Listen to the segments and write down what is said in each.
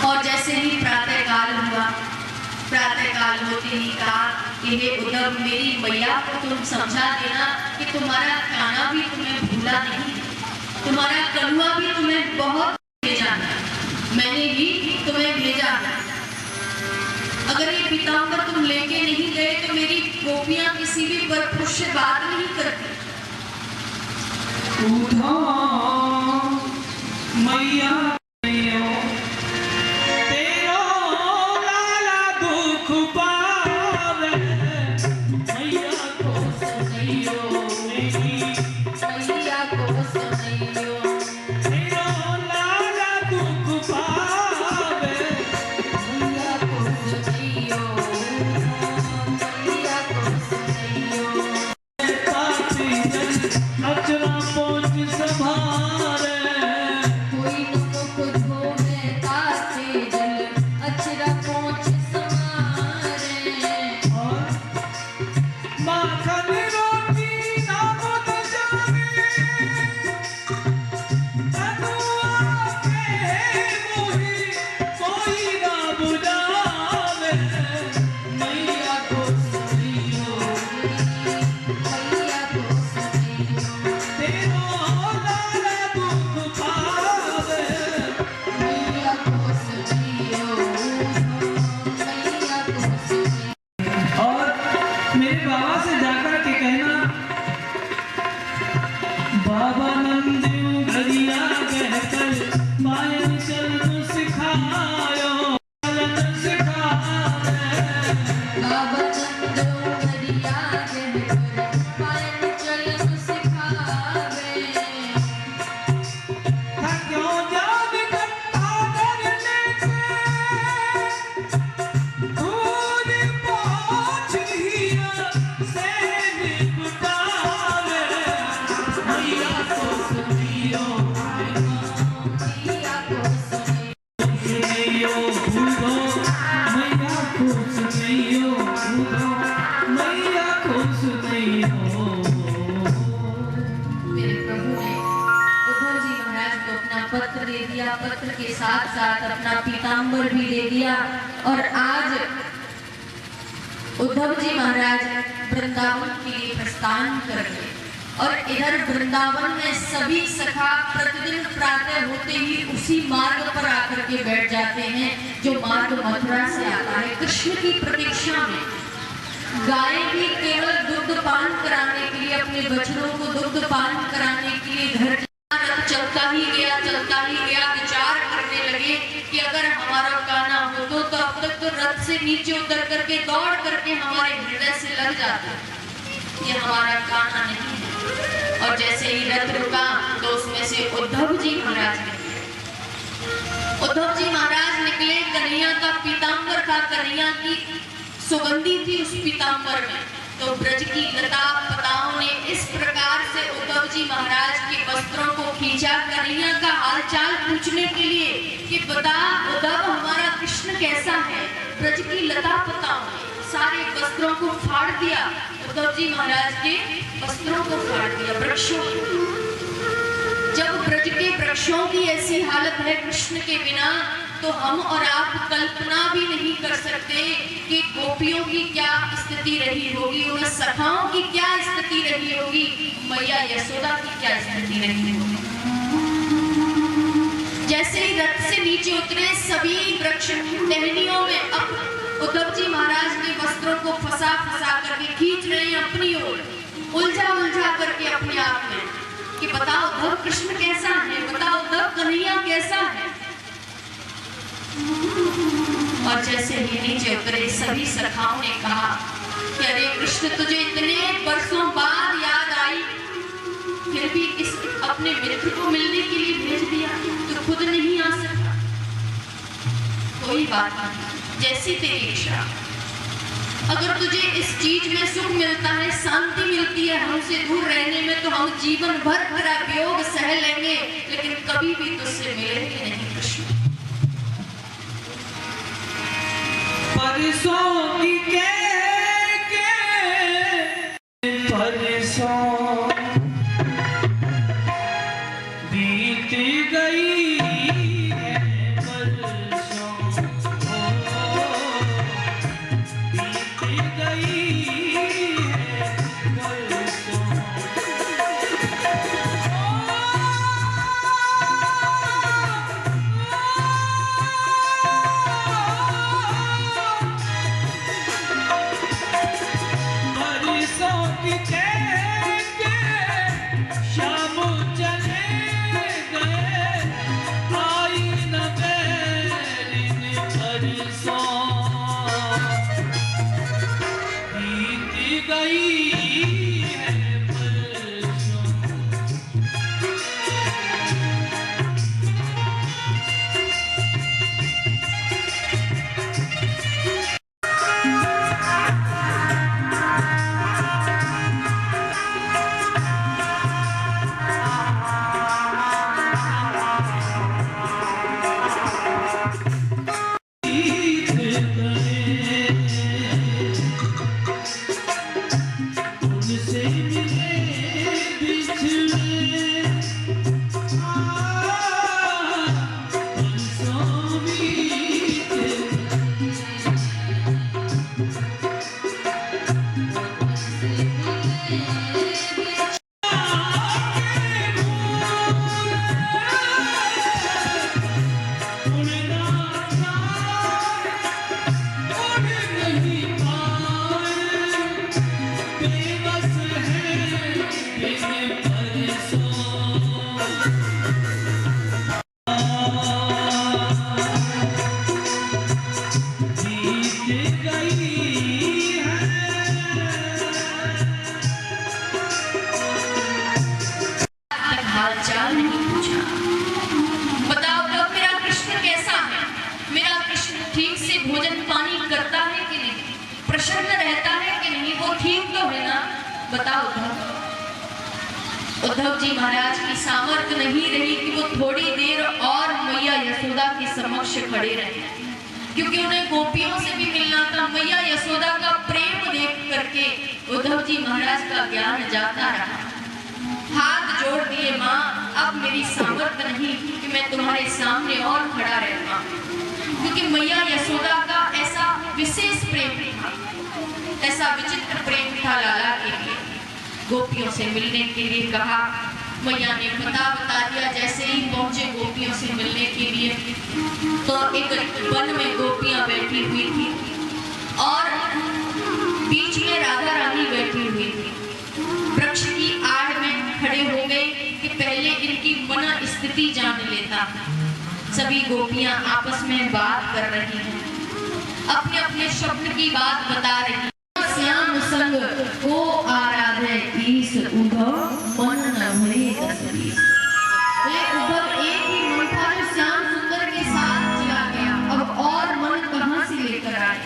और जैसे ही प्रातःकाल हुआ, प्रातःकाल होते ही कहा कि हे उद्धव, मेरी मैया को तुम समझा देना कि तुम्हारा खाना भी तुम्हें भूला नहीं, तुम्हारा कलुआ भी तुम्हें बहुत भेजा है, मैंने ही तुम्हें भेजा है। अगर ये पीताम्बर तुम लेके नहीं गए तो मेरी गोपियां किसी भी परपुरुष से बात नहीं करती। मैया साथ साथ अपना पीताम्बर भी ले दिया और आज उद्धव जी महाराज वृंदावन के लिए प्रस्थान कर गए। और इधर वृंदावन में सभी सखा प्रतिदिन प्रातः होते ही उसी मार्ग पर आकर के बैठ जाते हैं जो मार्ग मथुरा से आता है। कृष्ण की प्रतीक्षा में गाय भी केवल दुग्ध पान कराने के लिए, अपने बछड़ों को दुग्ध पान कराने के लिए घर चलता ही गया, विचार करने लगे कि अगर हमारा कान्हा हो तो अब तक तो रथ से नीचे उतर करके दौड़ करके हमारे हृदय से लग जाता, ये हमारा कान्हा नहीं है। और जैसे ही रथ रुका तो उसमें से उद्धव जी महाराज निकले। कन्हैया का पीताम्बर था, कन्हैया की सुगंधी थी उस पीताम्बर में। तो ब्रज की लता पताओं ने इस प्रकार से उद्धव जी महाराज के वस्त्रों को खींचा कन्हैया का हालचाल पूछने के लिए कि बता उद्धव हमारा कृष्ण कैसा है। ब्रज की लता पताओं ने सारे वस्त्रों को फाड़ दिया, उद्धव जी महाराज के वस्त्रों को फाड़ दिया वृक्षों। जब ब्रज के वृक्षों की ऐसी हालत है कृष्ण के बिना, तो हम और आप कल्पना भी नहीं कर सकते कि गोपियों की क्या स्थिति रही होगी, उन सखाओं की क्या स्थिति रही होगी, मैया यशोदा की क्या स्थिति रही होगी। जैसे ही रथ से नीचे उतरे सभी वृक्ष टहनियों में अब उद्धव जी महाराज के वस्त्रों को फंसा करके खींच रहे हैं अपनी ओर, उलझा करके अपने आप में कि बताओ उद्धव कृष्ण कैसा है, बताओ उद्धव कन्हैया कैसा है। और जैसे ही नीचे उतरे सभी सखाओं ने कहा कि अरे कृष्ण तुझे इतने वर्षों बाद याद आई, फिर भी इस अपने मित्र को मिलने के लिए भेज दिया, तो खुद नहीं आ सकता। कोई बात नहीं, जैसी तेरी इच्छा। अगर तुझे इस चीज में सुख मिलता है, शांति मिलती है हमसे दूर रहने में, तो हम जीवन भर तेरा वियोग सह लेंगे, लेकिन कभी भी तुझसे मिलेंगे नहीं कृष्ण। परसों की के परसों बीत गई है, परसों बीत गई है, परसों हालचाल नहीं पूछा। बताओ तो मेरा कृष्ण कैसा है, मेरा कृष्ण ठीक से भोजन पानी करता है कि नहीं, प्रसन्न रहता है कि नहीं, वो ठीक तो है ना। बताओ उद्धव जी महाराज की सामर्थ्य नहीं रही कि वो थोड़ी देर और मैया यशोदा के समक्ष खड़े रहे, क्योंकि उन्हें गोपियों से भी मिलना था। मैया यशोदा का प्रेम देख करके उद्धव जी महाराज का ज्ञान जाता रहा। हाथ जोड़ दिए माँ, अब मेरी सामर्थ्य नहीं कि मैं तुम्हारे सामने और खड़ा रहता, क्योंकि मैया यशोदा का ऐसा विशेष प्रेम था, ऐसा विचित्र प्रेम था लाला के लिए। गोपियों से मिलने के लिए कहा, मैया ने पता बता दिया। जैसे ही पहुंचे गोपियों से मिलने के लिए, तो एक वन में गोपियां बैठी हुई थी और बीच में राधा रानी बैठी हुई थी। वृक्ष की आड़ में खड़े हो गए कि पहले इनकी मन स्थिति जान लेता। सभी गोपियां आपस में बात कर रही हैं, अपने अपने स्वप्न की बात बता रही हैं। श्याम संग को आराधे ईश उद्धव मन न भरे दस बीस। उद्धव एक ही मन था जो श्याम सुंदर के साथ चला गया, अब और मन कहां से लेकर आए?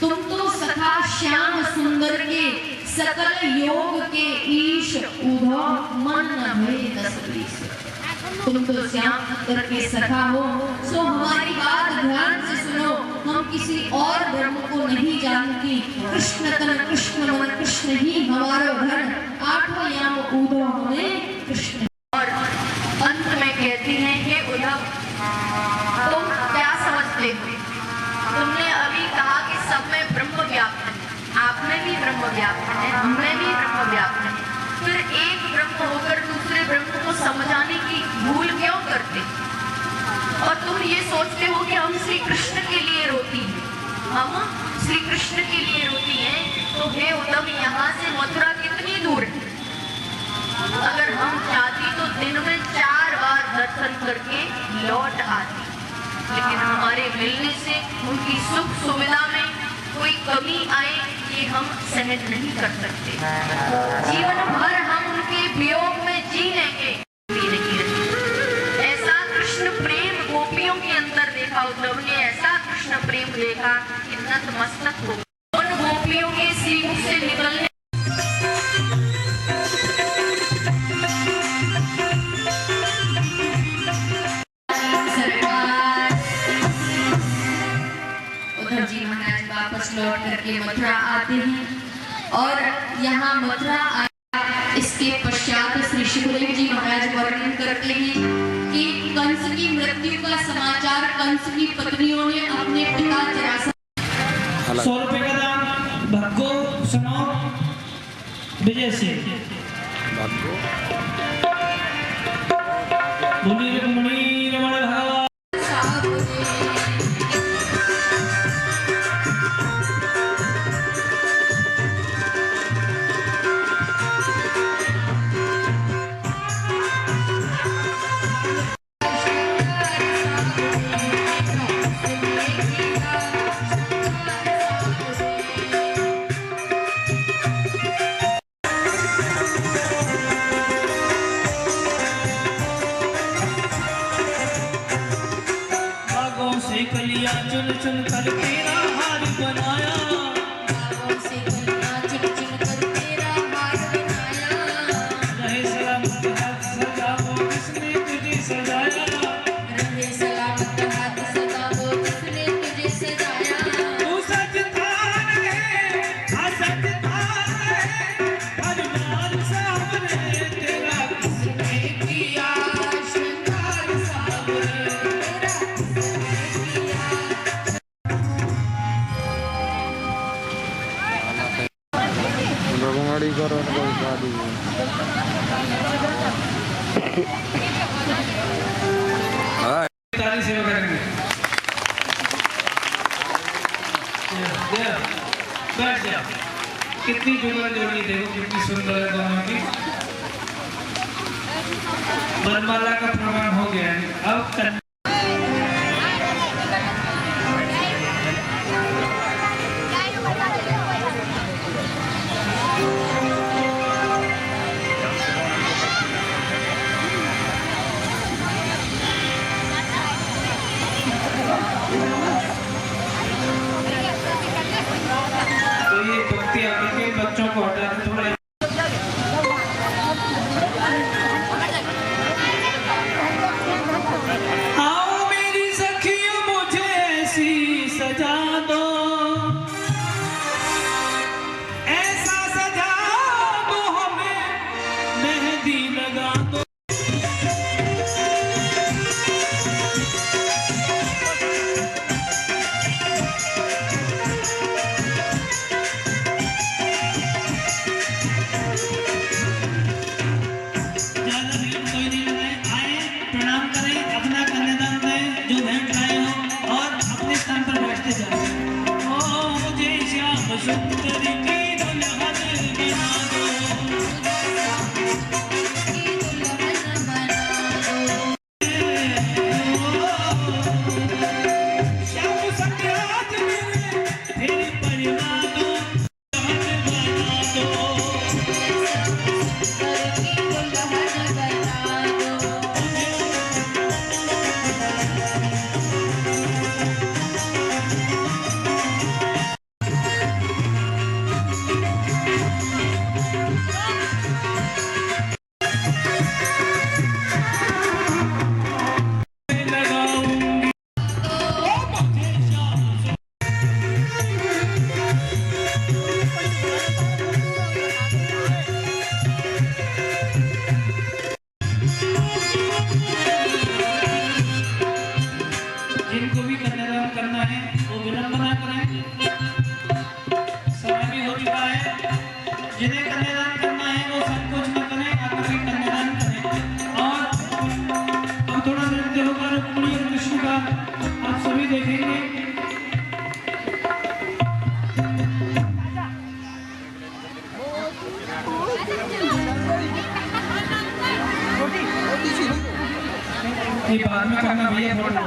तुम तो सखा श्याम सुंदर के सकल योग के ईश उद्धव मन न भरे दस बीस। तुम तो श्याम सुंदर के सखा हो, सो हमारी बात ध्यान से सुनो। हम किसी और ब्रह्म को नहीं जानती। कृष्ण तन कृष्ण मन कृष्ण ही हमारो धन, आठों याम उद्धव हमें कृष्ण। और अंत में कहती हैं, हे उद्धव तुम क्या समझते हो? तुमने अभी कहा कि सब में ब्रह्म व्याप्त है, आप में भी ब्रह्म व्याप्त है, हम में भी ब्रह्म व्याप्त है। फिर एक ब्रह्म होकर दूसरे ब्रह्म को समझाने की भूल क्यों करते? और तुम ये सोचते हो कि हम श्री कृष्ण के लिए रोती हैं, हम श्री कृष्ण के लिए रोती हैं। तो हे उद्धव, यहाँ से मथुरा कितनी दूर है? अगर हम चाहती तो दिन में 4 बार दर्शन करके लौट आती, लेकिन हमारे मिलने से उनकी सुख सुविधा में कोई कमी आए ये हम सहन नहीं कर सकते। जीवन भर हम उनके वियोग में जी लेंगे। ऐसा कृष्ण प्रेम गोपियों के अंदर देखा उद्धव ने, ऐसा कृष्ण प्रेम देखा कि नतमस्तक हो उन गोपियों के श्रीमुख से निकलने। उद्धव जी महाराज वापस लौट करके मथुरा आते हैं और यहाँ मथुरा इसके पश्चात श्री सुखदेव जी महाराज वर्णन करते हैं कि कंस की मृत्यु का समाचार कंस की पत्नियों ने अपने पिता जरासंध 100 रुपए का दान भागो सुनो विजय से बोली रुक्मणी रमण भगवान। कलिया चुन चुन कर तेरा हार बनाया, बागों से कलिया चुन चुन कर तेरा हार बनाया। रहे सलामत हाथ सजा वो किसने तुझे सजाया, रहे सलामत हाथ सजा वो किसने तुझे सजाया। तू सजता रहे सजता रहे हर बार सामने तेरा किसने किया श्रृंगार सामने गाड़ी करो कोई गाड़ी ताली सेवा करेंगे। बैठ जा, कितनी जुगला जोड़ी देखो कितनी सुंदर है दोनों की। वरमाला का प्रमाण हो गया है। अब तो ये भक्ति आगे के बच्चों को हटा के थोड़ा आओ मेरी सखियों मुझे ऐसी सजा दो, ऐसा सजा दो हमें मेहंदी लगा स्थान पर बैठते जाए। ओ मुझे श्याम सुंदर की दुल्हन बना दो, श्याम सत्यात मेरे फिर परिवा दो, दुल्हन बना दो। जिनको भी कन्यादान करना है वो विलंब ना करें, समय भी हो चुका है। जिन्हें कन्यादान करना है वो संकोच न करें, आकर के कन्यादान करें। और अब थोड़ा नृत्य होगा रुक्मिणी और कृष्ण का, आप सभी देखेंगे। ये बाद में करना भैया, थोड़ा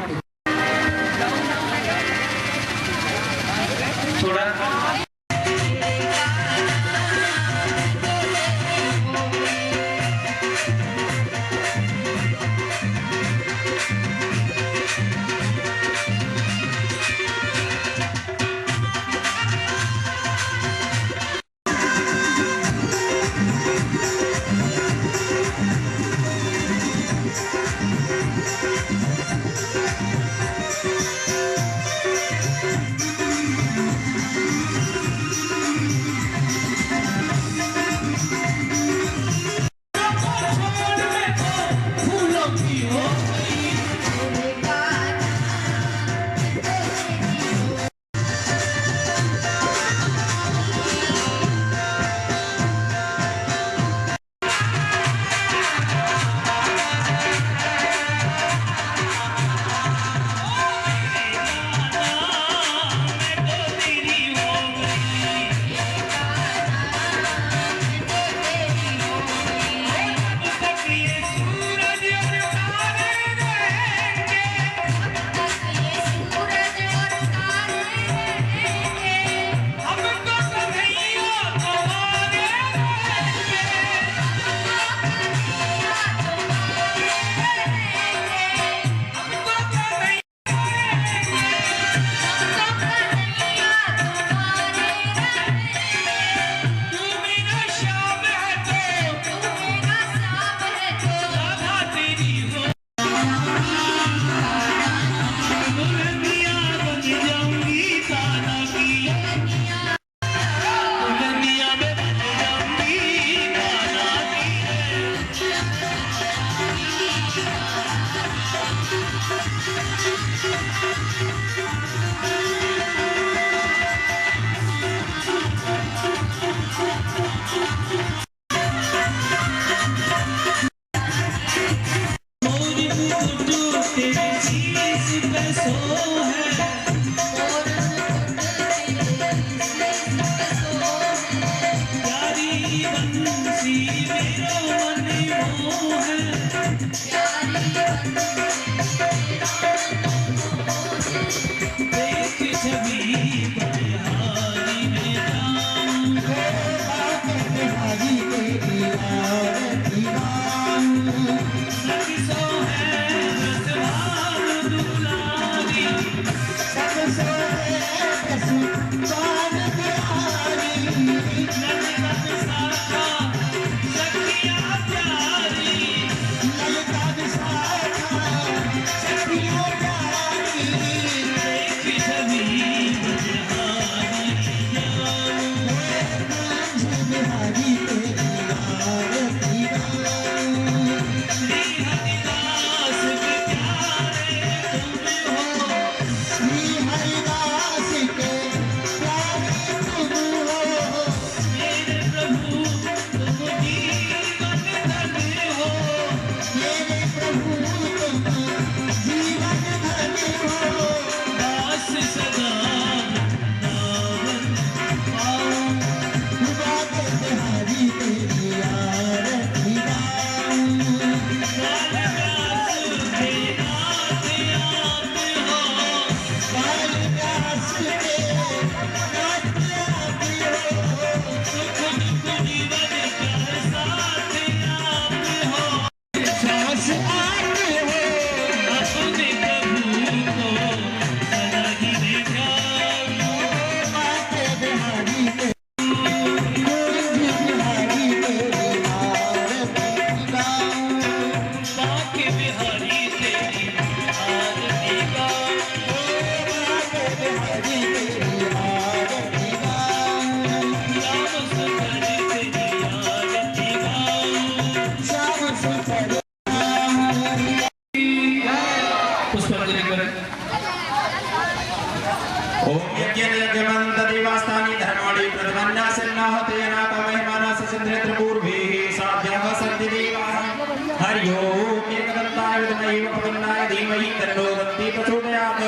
पुष्पांजलि करें। ओम यज्ञमंत देवास्तानि धर्माणि प्रथमन्यासन्नाह तेना तमहिमानस चंद्रेत्र पूर्वेः साध्यः सन्ति देवाः हरि ओम एकदन्ताय विद्महे वक्रतुण्डाय धीमहि तन्नो दन्ति प्रचोदयात्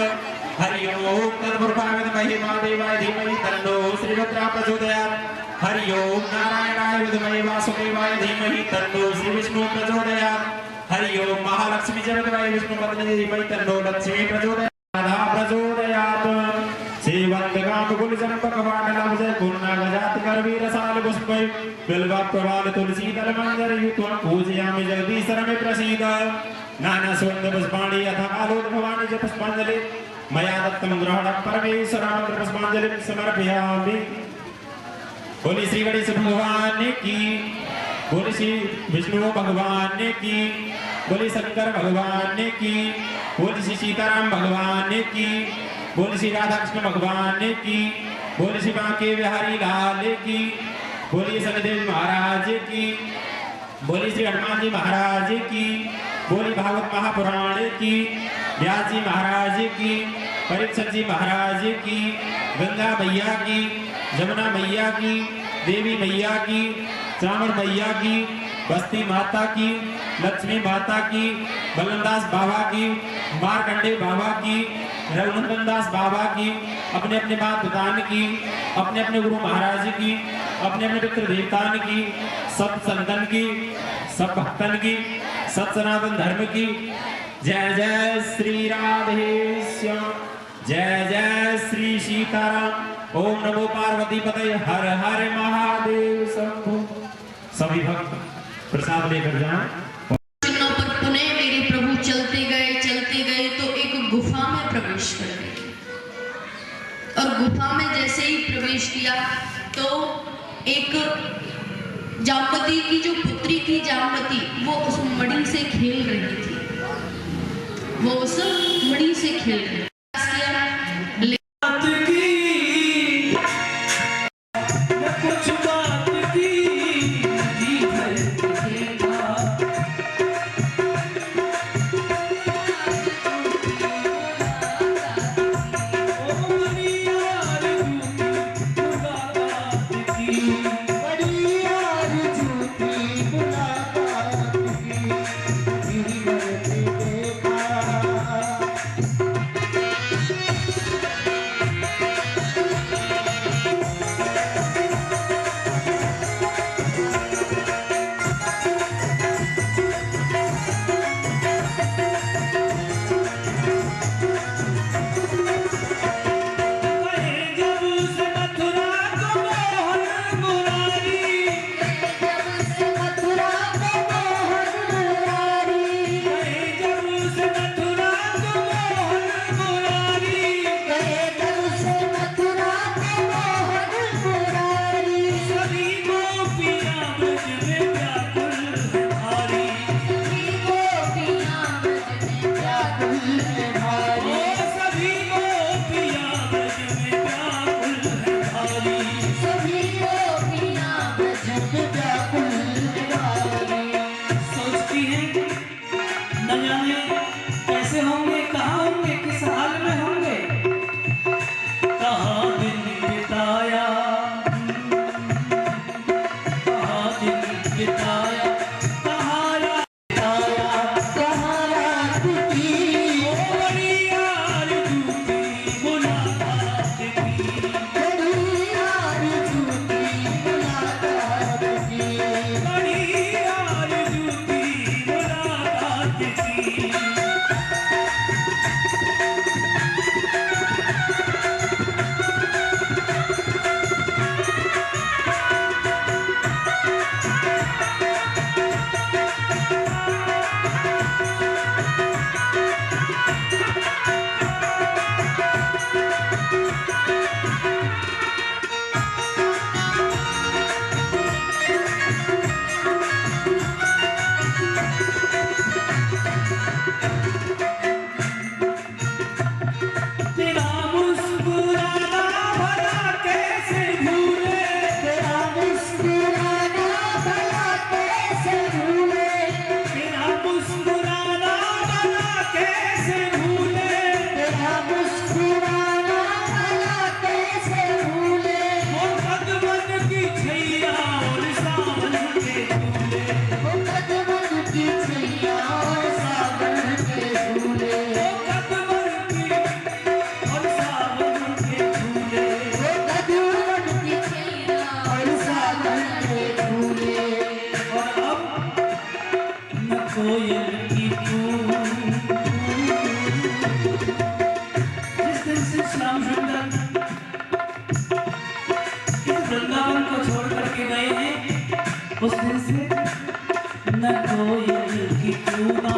हरि ओम तत्पुरुषाय विद्महे महादेवाय धीमहि तन्नो श्रीरुद्रः प्रचोदयात् हरि ओम नारायणाय विद्महे वासुदेवाय धीमहि तन्नो श्रीविष्णुः प्रचोदयात् हरि ओम महालक्ष्मी च विद्महे विष्णुपत्न्यै धीमहि तन्नो लक्ष्मी प्रचोदयात् राधा प्रचोदयात् श्रीवंदगाम गुलजन भगवान नव जय पूर्णा गजात कर वीर साल पुष्पै बिल्वा प्रवाल तुलसी दल मंजर युतम पूजयामि जगदीश में प्रसीद नाना सुगंध पुष्पाणि यथा आलोक भवानी च पुष्पांजलि मया दत्तम ग्रहण परमेश्वराय पुष्पांजलि समर्पयामि। बोली श्री गणेश भगवान की, बोली श्री विष्णु भगवान की, बोली शंकर भगवान की, बोली श्री सीताराम भगवान की, बोली श्री राधा कृष्ण भगवान की, बोली श्री बांके बिहारी लाल की, बोली शनिदेव महाराज की, बोली श्री हनुमान जी महाराज की, बोली भागवत महापुराण की, व्यास जी महाराज की, परीक्षित जी महाराज की, गंगा मैया की, जमुना मैया की, देवी मैया की, चामर मैया की, बस्ती माता की, लक्ष्मी माता की, बलनदास बाबा की, मारकंडे बाबा की, रघुनंदन दास बाबा की, अपने अपने मात पितान की, अपने अपने गुरु महाराज की, अपने अपने पितृ देवतान की, सब संतन की, सब भक्तन की, सब सनातन धर्म की। जय जय श्री राधेश्याम, जय जय श्री सीताराम। ओम नमो पार्वती पतये, हर हर महादेव शंभो। सभी भक्त प्रसाद लेकर जाएं। चिन्हों पर पुनः मेरे प्रभु चलते गए तो एक गुफा में प्रवेश कर गए और गुफा में जैसे ही प्रवेश किया तो एक जामवती की जो पुत्री थी जामवती, वो उस मणि से खेल रही थी, वो उस मणि से खेल रही थी। श्याम सुंदर इस वृंदावन को छोड़ करके गए हैं, उस दिन से न कोयल की कूना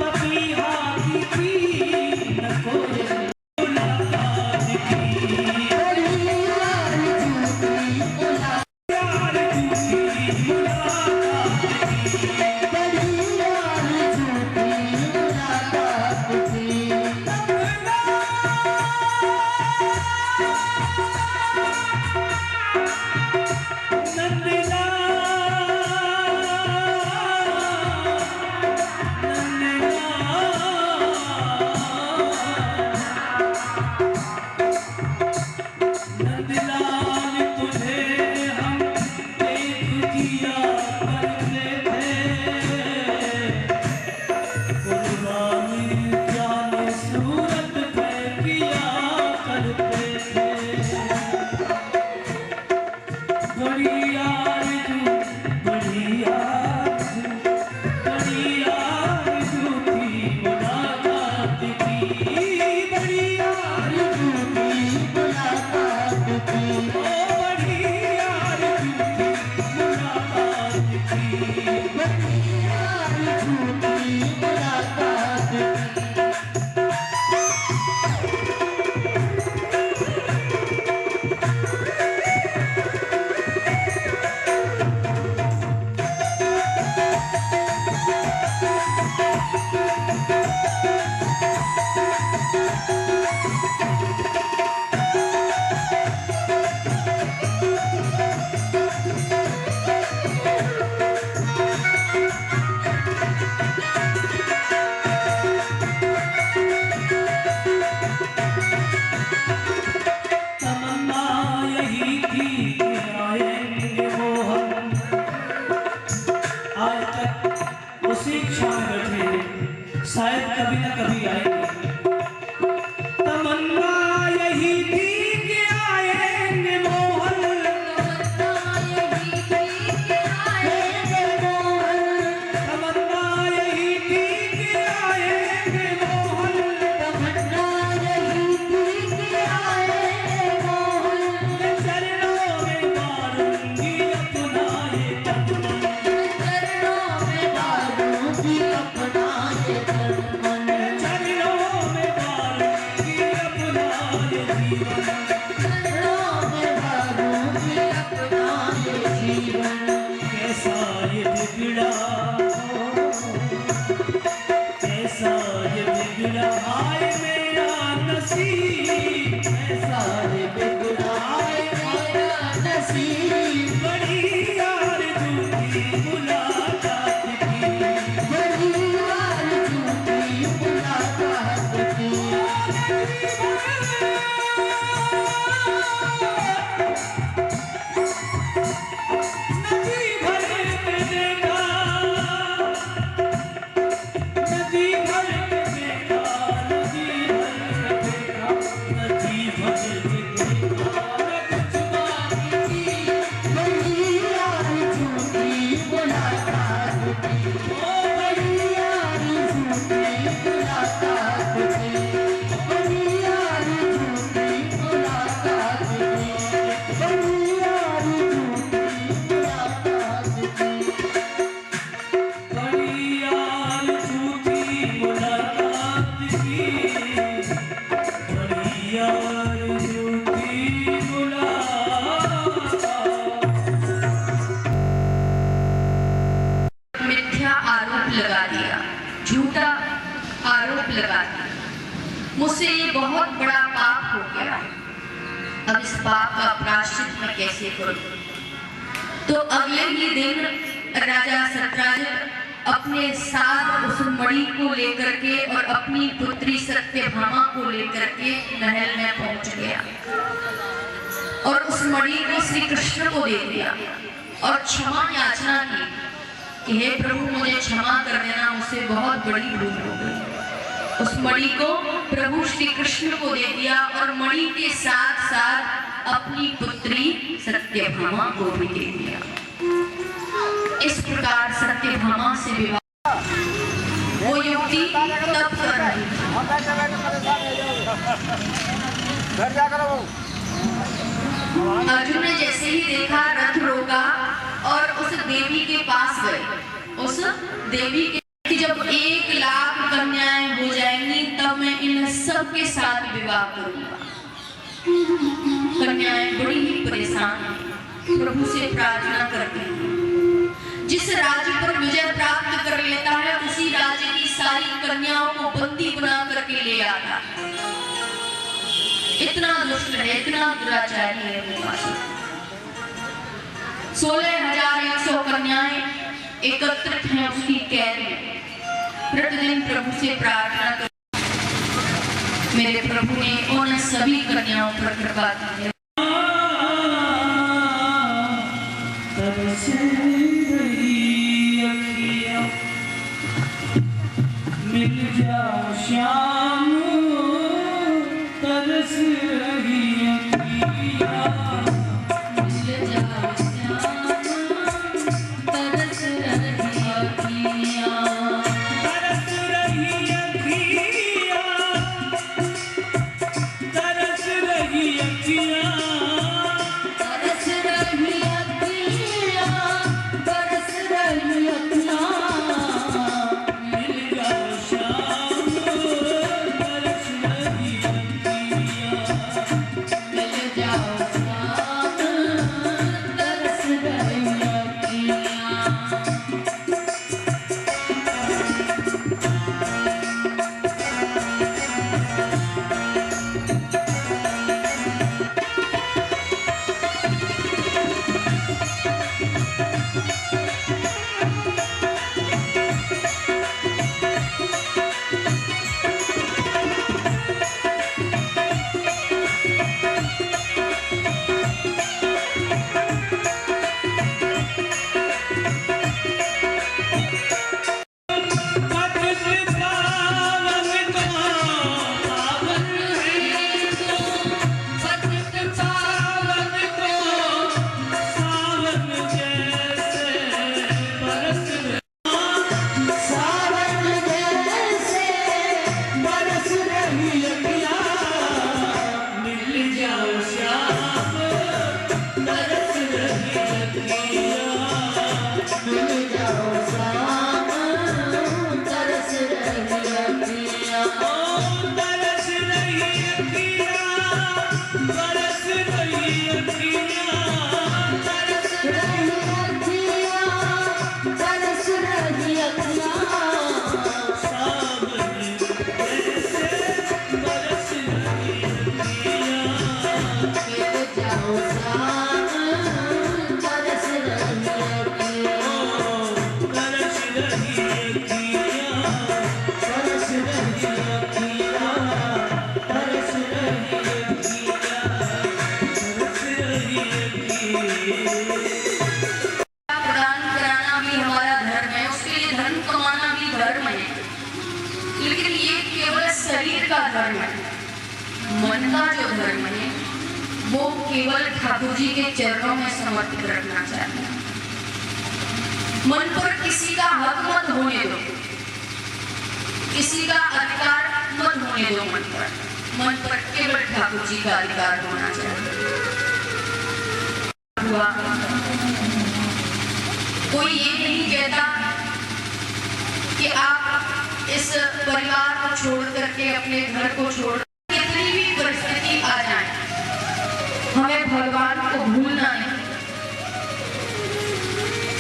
पपीहा की थी, न कोयल मुलाकात की। बड़ी यार झूठी मुलाकात की, बड़ी यार झूठी मुलाकात की। शायद कभी न कभी आएंगे। तमन्ना यही थी कि आएंगे मोहन, तमन्ना यही थी कि आएंगे मोहन, तमन्ना यही थी कि आएंगे मोहन, तमन्ना यही थी कि आएंगे मोहन। मैं चरणों में मारूंगी अपना ये तन, मैं चरणों में मारूंगी अपना ये तन। झूठा आरोप लगा दिया, मुझसे ये बहुत बड़ा पाप हो गया। अब इस पाप का प्रायश्चित मैं कैसे करूं? तो अगले ही दिन राजा सत्राजित अपने साथ उस मणि को लेकर के और अपनी पुत्री सत्यभामा को लेकर के महल में पहुंच गया और उस मणि को श्री कृष्ण को दे दिया और क्षमा याचना की कि हे प्रभु मुझे क्षमा कर देना, मुझसे बहुत बड़ी भूल हो गई। उस मणि को प्रभु श्री कृष्ण को दे दिया और मणि के साथ साथ अपनी पुत्री सत्यभामा को भी दे दिया। इस प्रकार सत्यभामा से विवाह वो युवती तब कर रही थी। घर जा करो। अर्जुन ने जैसे ही देखा रथ रोका और उस देवी के पास गए। उस देवी के कि जब 1,00,000 कन्याएं हो जाएंगी तब मैं इन सब के साथ विवाह करूंगा। कन्याएं बड़ी ही परेशान प्रभु से प्रार्थना करती हैं। जिस राज्य पर विजय प्राप्त कर लेता है उसी राज्य की सारी कन्याओं को बंदी बना करके ले आता है। इतना दुष्ट है, इतना दुराचारी है वो। 16,100 कन्याएं एकत्रित हैं उसकी कैद में। प्रतिदिन प्रभु से प्रार्थना कर मेरे प्रभु ने उन सभी कन्याओं पर कृपा की है। मिल जाओ श्याम तरस रही अखियाँ। मिल जाओ श्याम तरस रही अखियाँ। मन का जो धर्म है वो केवल ठाकुर जी के चरणों में समर्पित रखना चाहिए। मन पर किसी का हक मत होने दो, किसी का अधिकार मत होने दो। मन पर केवल ठाकुर जी का अधिकार होना चाहिए। कोई ये नहीं कहता कि आप इस परिवार को छोड़ करके अपने घर को छोड़, कितनी भी परिस्थिति आ जाए हमें भगवान को भूलना नहीं।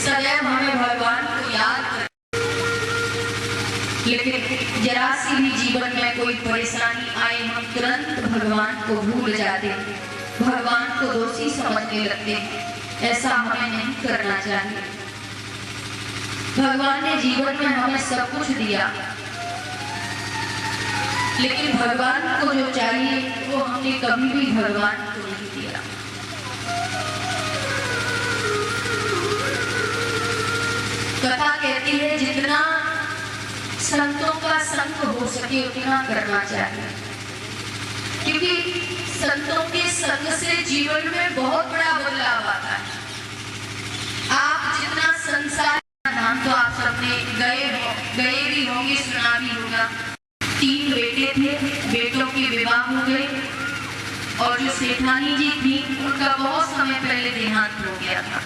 सदैव हमें भगवान को याद करना। लेकिन जरा सी भी जीवन में कोई परेशानी आए हम तुरंत भगवान को भूल जाते हैं, भगवान को दोषी समझने लगते हैं। ऐसा हमें नहीं करना चाहिए। भगवान ने जीवन में हमें सब कुछ दिया, लेकिन भगवान को जो चाहिए वो हमने कभी भी भगवान को नहीं दिया। कथा कहती है जितना संतों का संग हो सके उतना करना चाहिए, क्योंकि संतों के संग से जीवन में बहुत बड़ा बदलाव आता है। आप जितना संसार नाम तो आप सबने गए भी होंगे, सुना भी होगा। 3 बेटे थे, बेटों के विवाह हो गए। और जो सेठानी जी थी उनका बहुत समय पहले देहांत हो गया था।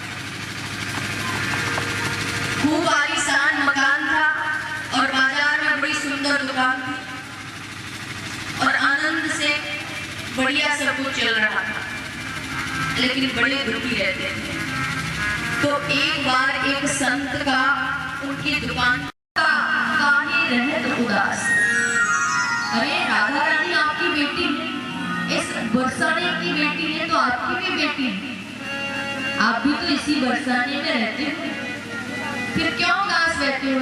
खूब आलीशान मकान था और बाजार में बड़ी सुंदर दुकान थी और आनंद से बढ़िया सब कुछ चल रहा था, लेकिन बड़े दुखी रहते थे। तो एक बार एक संत का उनकी दुकान का काहे रहत उदास, अरे राधा रानी आपकी बेटी है, इस बरसाने की बेटी है, तो आपकी भी बेटी है, आप भी तो इसी बरसाने में रहते हो, फिर क्यों उदास रहते हो?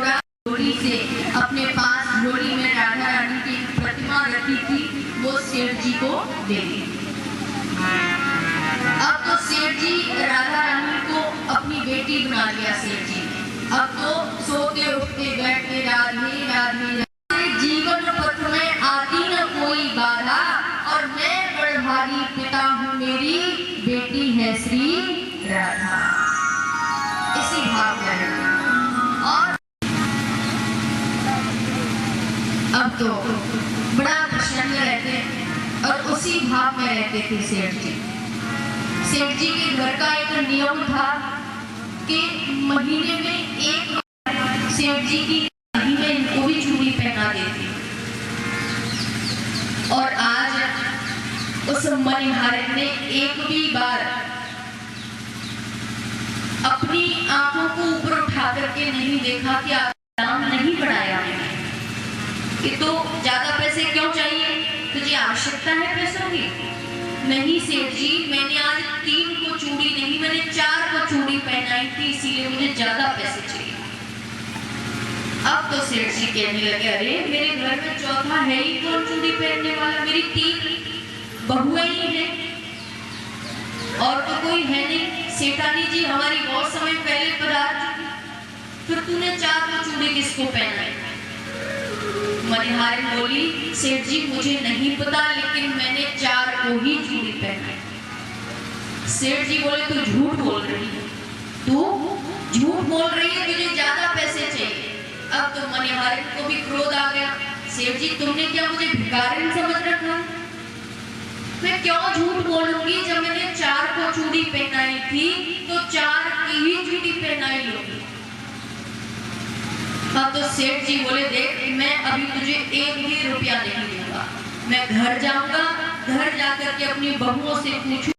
झोली से अपने पास झोली में राधा रानी की प्रतिमा रखी थी, वो सेठ जी को दे दी। अब तो सेठ जी राधा रानी को अपनी बेटी बना लिया सेठ जी ने। अब तो सोते उठते बैठते राधे राधे जीवन पथ में आती न कोई बाधा, और मैं बड़भागी पिता हूँ, मेरी बेटी है श्री राधा। इसी भाव में और अब तो बड़ा प्रसन्न रहते और उसी भाव में रहते थे सेठ जी। सेठ जी के घर का एक नियम था कि महीने में एक सेठ जी की शादी में इनको भी चूड़ी पहना देती, और आज उस मणिहारिन ने एक भी बार अपनी आंखों को ऊपर उठा करके नहीं देखा कि आप दाम नहीं बढ़ाया कि तो ज्यादा पैसे क्यों चाहिए, तुझे आवश्यकता है पैसों की? नहीं सेठ जी, मैंने आज 3 को चूड़ी नहीं, मैंने 4 को चूड़ी पहनाई थी, इसीलिए मुझे ज्यादा पैसे चाहिए। अब तो सेठ जी कहने लगे, अरे मेरे घर में चौथा है ही कौन चूड़ी पहनने वाला, मेरी 3 बहुएं ही हैं और तो कोई है नहीं। सेठानी जी हमारी बहुत समय पहले पधार चुकी, फिर तूने 4 को चूड़ी किसको पहनाई? मणिहारिन बोली, सेठ जी मुझे नहीं पता, लेकिन मैंने 4 को ही चूड़ी पहनाई। सेठ जी बोले, तू झूठ बोल रही है, तू झूठ बोल रही है, तुझे ज्यादा पैसे चाहिए। अब तो मणिहारिन को भी क्रोध आ गया, सेठ जी तुमने क्या मुझे भिखारिन समझ रखा? मैं क्यों झूठ बोलूंगी, जब मैंने 4 को चूड़ी पहनाई थी तो 4 की ही चूड़ी पहनाई लूंगी। हाँ तो सेठ जी बोले, देख मैं अभी तुझे 1 भी रुपया नहीं दूंगा, मैं घर जाऊंगा, घर जाकर के अपनी बहुओं से पूछूं